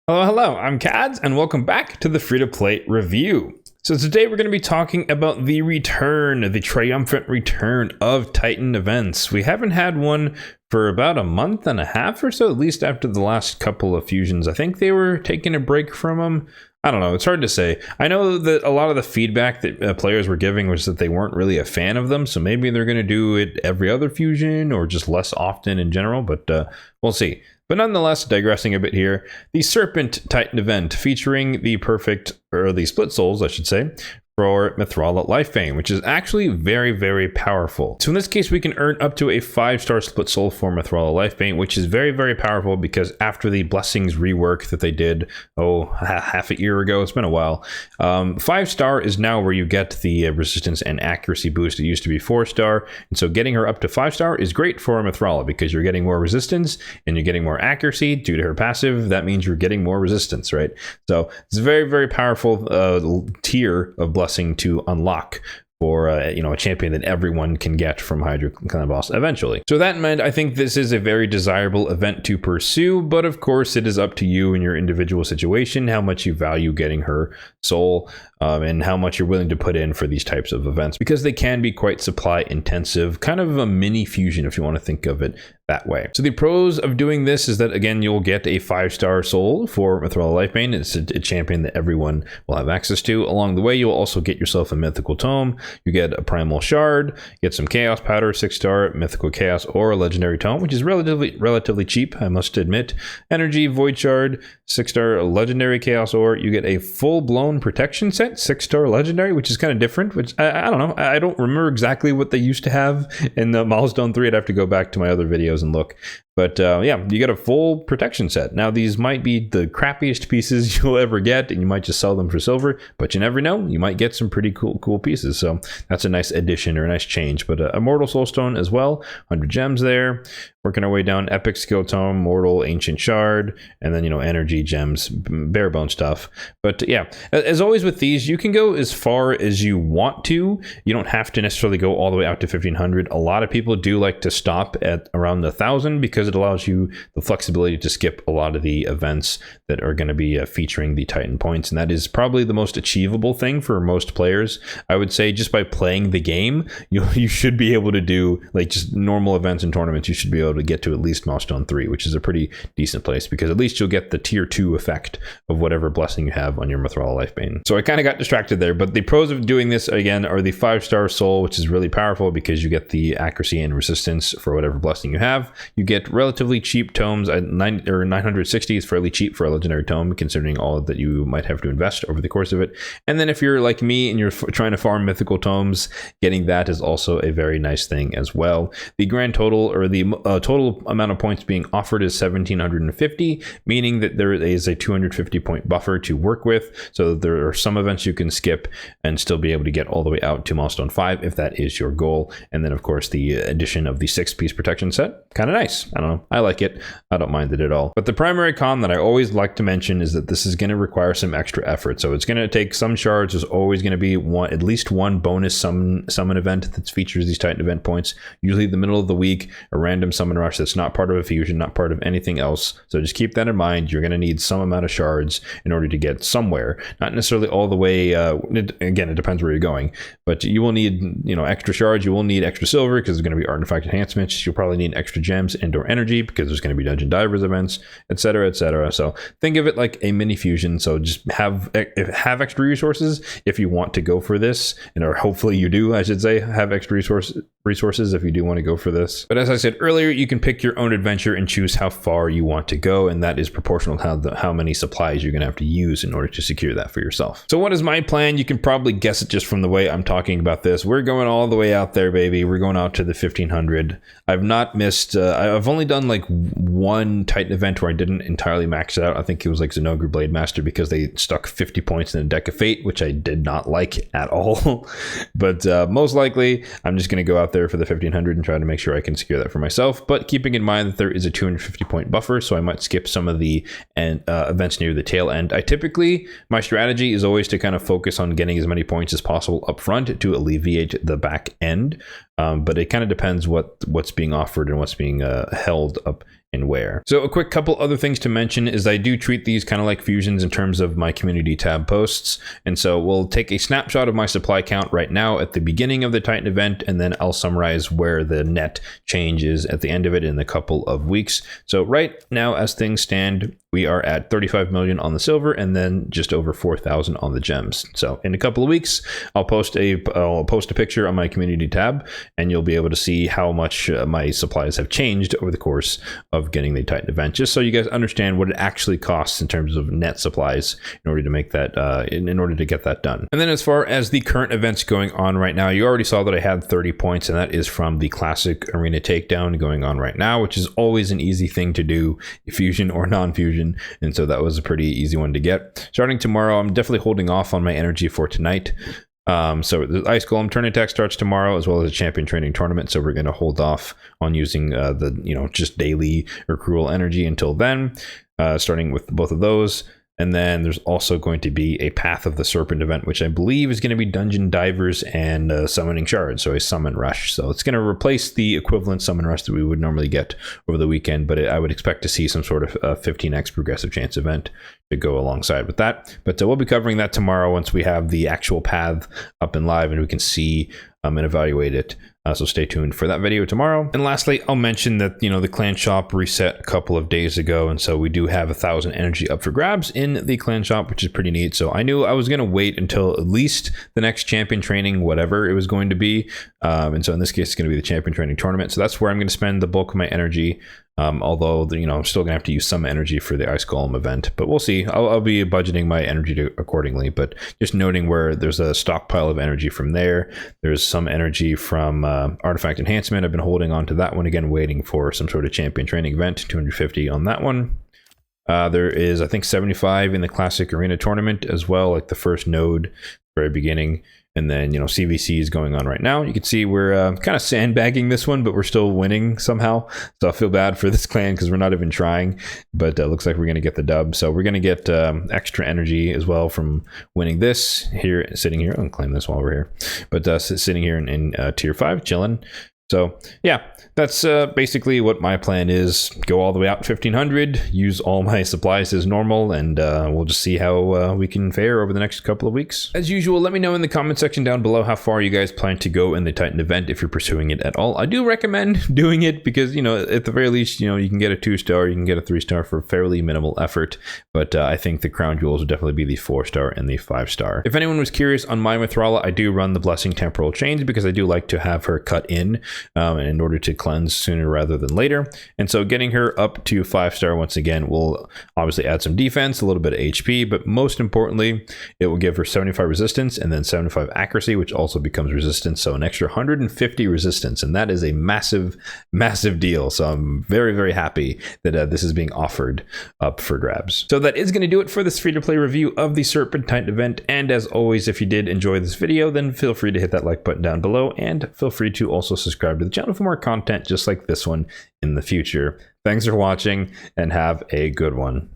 Hello, I'm Kads, and welcome back to the free-to-play review. So today we're going to be talking about the triumphant return of Titan events. We haven't had one for about a month and a half or so, at least after the last couple of fusions. I think they were taking a break from them. I don't know, it's hard to say. I know that a lot of the feedback that players were giving was that they weren't really a fan of them, so maybe they're going to do it every other fusion or just less often in general, but we'll see. But nonetheless, digressing a bit here, the Serpent Titan event featuring the split souls, I should say, for Mithrala Lifebane, which is actually very, very powerful. So in this case, we can earn up to a 5-star split soul for Mithrala Lifebane, which is very, very powerful because after the Blessings rework that they did, half a year ago, it's been a while, 5-star is now where you get the resistance and accuracy boost. It used to be 4-star, and so getting her up to 5-star is great for Mithrala because you're getting more resistance and you're getting more accuracy due to her passive. That means you're getting more resistance, right? So it's a very, very powerful tier of blessing to unlock for a champion that everyone can get from Hydra Clan Boss eventually. So that meant I think this is a very desirable event to pursue, but of course it is up to you in your individual situation how much you value getting her soul and how much you're willing to put in for these types of events, because they can be quite supply intensive, kind of a mini fusion if you want to think of it that way. So the pros of doing this is that, again, you'll get a 5-star soul for Mithrala Lifebane. It's a champion that everyone will have access to. Along the way, you'll also get yourself a mythical tome. You get a primal shard, get some chaos powder, 6-star mythical chaos, or a legendary tome, which is relatively cheap, I must admit. Energy, void shard, 6-star legendary chaos ore. You get a full-blown protection set, 6-star legendary, which is kind of different, which I don't know. I don't remember exactly what they used to have in the Milestone 3. I'd have to go back to my other videos and look. But yeah, you get a full protection set. Now, these might be the crappiest pieces you'll ever get, and you might just sell them for silver, but you never know. You might get some pretty cool pieces. So that's a nice addition or a nice change. But Immortal Soulstone as well, 100 gems there. Working our way down, Epic Skill Tome, Mortal, Ancient Shard, and then, energy gems, bare bone stuff. But yeah, as always with these, you can go as far as you want to. You don't have to necessarily go all the way out to 1500. A lot of people do like to stop at around the 1000 because it allows you the flexibility to skip a lot of the events that are going to be featuring the Titan points. And that is probably the most achievable thing for most players. I would say just by playing the game, you should be able to do like just normal events and tournaments. You should be able to get to at least Milestone 3, which is a pretty decent place because at least you'll get the tier 2 effect of whatever blessing you have on your Mithrala Lifebane. So I kind of got distracted there, but the pros of doing this again are the 5-star soul, which is really powerful because you get the accuracy and resistance for whatever blessing you have. You get relatively cheap tomes at 960 is fairly cheap for a legendary tome considering all that you might have to invest over the course of it. And then if you're like me and you're trying to farm mythical tomes, getting that is also a very nice thing as well. The grand total, or the total amount of points being offered, is 1750, meaning that there is a 250 point buffer to work with. So there are some events you can skip and still be able to get all the way out to Milestone 5 if that is your goal. And then of course the addition of the 6-piece protection set, kind of nice. I don't know, I like it. I don't mind it at all. But the primary con that I always like to mention is that this is going to require some extra effort. So it's going to take some shards. There's always going to be at least one bonus summon event that features these Titan event points, usually the middle of the week, a random summon rush that's not part of a fusion, not part of anything else. So just keep that in mind. You're going to need some amount of shards in order to get somewhere, not necessarily all the way. Again, it depends where you're going, but you will need extra shards. You will need extra silver because there's going to be artifact enhancements. You'll probably need extra gems and or energy because there's going to be dungeon divers events, etc., etc. So think of it like a mini fusion. So just have extra resources if you want to go for this, or hopefully you do, I should say, have extra resources if you do want to go for this. But as I said earlier, you can pick your own adventure and choose how far you want to go, and that is proportional to how many supplies you're going to have to use in order to secure that for yourself. So what is my plan? You can probably guess it just from the way I'm talking about this. We're going all the way out there, baby. We're going out to the 1500. I've not missed, I've only done like one Titan event where I didn't entirely max it out. I think it was like Zenogre Blade Master because they stuck 50 points in a deck of fate, which I did not like at all. But most likely, I'm just going to go out there for the 1500 and try to make sure I can secure that for myself. But keeping in mind that there is a 250 point buffer, so I might skip some of the events near the tail end. My strategy is always to kind of focus on getting as many points as possible up front to alleviate the back end. But it kind of depends what's being offered and what's being held up and where. So a quick couple other things to mention is I do treat these kind of like fusions in terms of my community tab posts. And so we'll take a snapshot of my supply count right now at the beginning of the Titan event, and then I'll summarize where the net change is at the end of it in a couple of weeks. So right now, as things stand, we are at 35 million on the silver and then just over 4,000 on the gems. So in a couple of weeks, I'll post a picture on my community tab, and you'll be able to see how much my supplies have changed over the course of getting the Titan event, just so you guys understand what it actually costs in terms of net supplies in order to make that in order to get that done. And then as far as the current events going on right now, you already saw that I had 30 points, and that is from the classic arena takedown going on right now, which is always an easy thing to do, fusion or non-fusion. And so that was a pretty easy one to get. Starting tomorrow, I'm definitely holding off on my energy for tonight. So the Ice Golem turn attack starts tomorrow, as well as a champion training tournament. So we're going to hold off on using the just daily or cruel energy until then, starting with both of those. And then there's also going to be a Path of the Serpent event, which I believe is going to be dungeon divers and summoning shards, so a summon rush. So it's going to replace the equivalent summon rush that we would normally get over the weekend, but I would expect to see some sort of 15x progressive chance event to go alongside with that. But we'll be covering that tomorrow once we have the actual path up and live and we can see and evaluate it. So stay tuned for that video tomorrow. And lastly, I'll mention that, the clan shop reset a couple of days ago. And so we do have 1,000 energy up for grabs in the clan shop, which is pretty neat. So I knew I was going to wait until at least the next champion training, whatever it was going to be. And so in this case, it's going to be the champion training tournament. So that's where I'm going to spend the bulk of my energy. Although, I'm still gonna have to use some energy for the Ice Golem event, but we'll see. I'll be budgeting my energy accordingly, but just noting where there's a stockpile of energy from there. There's some energy from Artifact Enhancement. I've been holding on to that one again, waiting for some sort of champion training event, 250 on that one. There is, I think, 75 in the classic arena tournament as well, like the first node, very beginning. And then, CVC is going on right now. You can see we're kind of sandbagging this one, but we're still winning somehow. So I feel bad for this clan because we're not even trying, but it looks like we're going to get the dub. So we're going to get extra energy as well from winning this here, sitting here. I'll claim this while we're here, but sitting here in tier 5, chilling. So yeah, that's basically what my plan is. Go all the way out 1500, use all my supplies as normal, and we'll just see how we can fare over the next couple of weeks. As usual, let me know in the comment section down below how far you guys plan to go in the Titan event if you're pursuing it at all. I do recommend doing it because, at the very least, you can get a 2-star, you can get a 3-star for fairly minimal effort, but I think the crown jewels would definitely be the 4-star and the 5-star. If anyone was curious on my Mithrala, I do run the Blessing Temporal Chains because I do like to have her cut in in order to cleanse sooner rather than later. And so getting her up to 5-star once again will obviously add some defense, a little bit of HP, but most importantly, it will give her 75 resistance and then 75 accuracy, which also becomes resistance. So an extra 150 resistance. And that is a massive, massive deal. So I'm very, very happy that this is being offered up for grabs. So that is going to do it for this free-to-play review of the Serpent Titan event. And as always, if you did enjoy this video, then feel free to hit that like button down below, and feel free to also subscribe to the channel for more content just like this one in the future. Thanks for watching and have a good one.